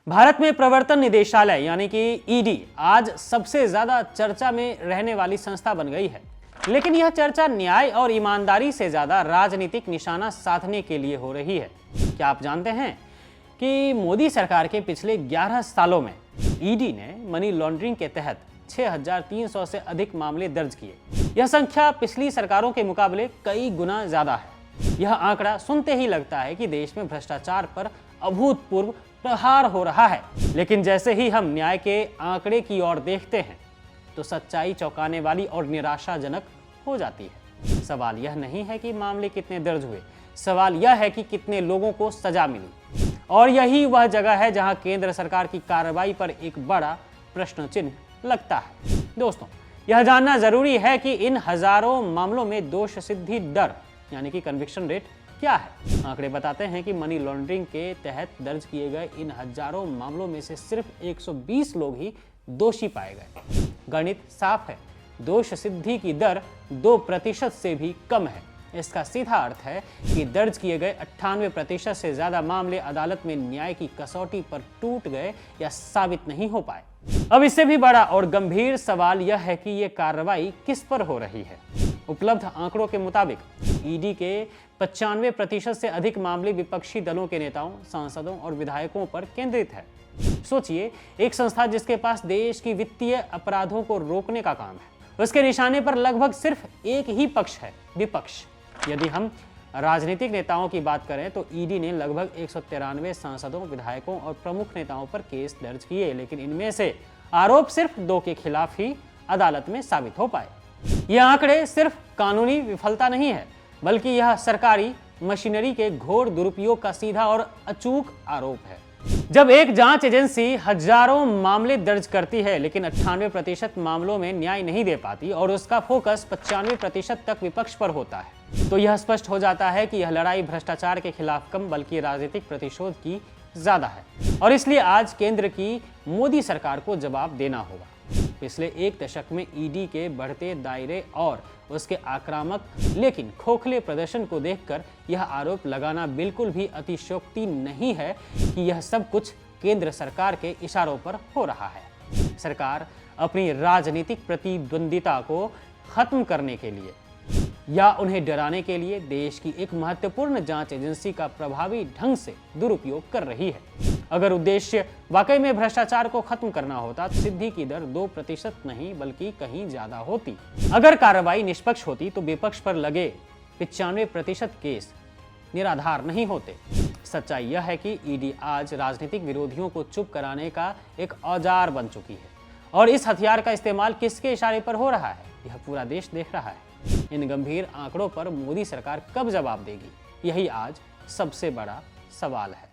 भारत में प्रवर्तन निदेशालय यानी कि ईडी आज सबसे ज्यादा चर्चा में रहने वाली संस्था बन गई है। लेकिन यह चर्चा न्याय और ईमानदारी से ज्यादा राजनीतिक निशाना साधने के लिए हो रही है। क्या आप जानते हैं कि मोदी सरकार के पिछले 11 सालों में ईडी ने मनी लॉन्ड्रिंग के तहत 6,300 से अधिक मामले दर्ज किए। यह संख्या पिछली सरकारों के मुकाबले कई गुना ज्यादा है। यह आंकड़ा सुनते ही लगता है कि देश में भ्रष्टाचार पर अभूतपूर्व प्रहार हो रहा है। लेकिन जैसे ही हम न्याय के आंकड़े की ओर देखते हैं तो सच्चाई चौंकाने वाली और निराशाजनक हो जाती है। सवाल यह नहीं है कि मामले कितने दर्ज हुए, सवाल यह है कि कितने लोगों को सजा मिली। और यही वह जगह है जहां केंद्र सरकार की कार्रवाई पर एक बड़ा प्रश्न चिन्ह लगता है। दोस्तों, यह जानना जरूरी है कि इन हजारों मामलों में दोष सिद्धि दर यानी कि कन्विक्शन रेट क्या है। आंकड़े बताते हैं कि मनी लॉन्ड्रिंग के तहत दर्ज किए गए इन हजारों मामलों में से सिर्फ 120 लोग ही दोषी पाए गए। गणित साफ है, दोष सिद्धि की दर 2% से भी कम है। इसका सीधा अर्थ है कि दर्ज किए गए 98% से ज्यादा मामले अदालत में न्याय की कसौटी पर टूट गए या साबित नहीं हो पाए। अब इससे भी बड़ा और गंभीर सवाल यह है कि यह कार्रवाई किस पर हो रही है। उपलब्ध आंकड़ों के मुताबिक ईडी के 95% से अधिक मामले विपक्षी दलों के नेताओं, सांसदों और विधायकों पर केंद्रित है। सोचिए, एक संस्था जिसके पास देश की वित्तीय अपराधों को रोकने का काम है, उसके निशाने पर लगभग सिर्फ एक ही पक्ष है, विपक्ष। यदि हम राजनीतिक नेताओं की बात करें तो ईडी ने लगभग 193 सांसदों, विधायकों और प्रमुख नेताओं पर केस दर्ज किए, लेकिन इनमें से आरोप सिर्फ 2 के खिलाफ ही अदालत में साबित हो पाए। यह आंकड़े सिर्फ कानूनी विफलता नहीं है, बल्कि यह सरकारी मशीनरी के घोर दुरुपयोग का सीधा और अचूक आरोप है। जब एक जांच एजेंसी हजारों मामले दर्ज करती है लेकिन 98% मामलों में न्याय नहीं दे पाती और उसका फोकस 95% तक विपक्ष पर होता है, तो यह स्पष्ट हो जाता है कि यह लड़ाई भ्रष्टाचार के खिलाफ कम बल्कि राजनीतिक प्रतिशोध की ज्यादा है। और इसलिए आज केंद्र की मोदी सरकार को जवाब देना होगा। पिछले 1 दशक में ईडी के बढ़ते दायरे और उसके आक्रामक लेकिन खोखले प्रदर्शन को देखकर यह आरोप लगाना बिल्कुल भी अतिशयोक्ति नहीं है कि यह सब कुछ केंद्र सरकार के इशारों पर हो रहा है। सरकार अपनी राजनीतिक प्रतिद्वंदिता को खत्म करने के लिए या उन्हें डराने के लिए देश की एक महत्वपूर्ण जांच एजेंसी का प्रभावी ढंग से दुरुपयोग कर रही है। अगर उद्देश्य वाकई में भ्रष्टाचार को खत्म करना होता तो सिद्धि की दर 2% नहीं बल्कि कहीं ज्यादा होती। अगर कार्रवाई निष्पक्ष होती तो विपक्ष पर लगे 95% केस निराधार नहीं होते। सच्चाई यह है कि ईडी आज राजनीतिक विरोधियों को चुप कराने का एक औजार बन चुकी है। और इस हथियार का इस्तेमाल किसके इशारे पर हो रहा है, यह पूरा देश देख रहा है। इन गंभीर आंकड़ों पर मोदी सरकार कब जवाब देगी, यही आज सबसे बड़ा सवाल है।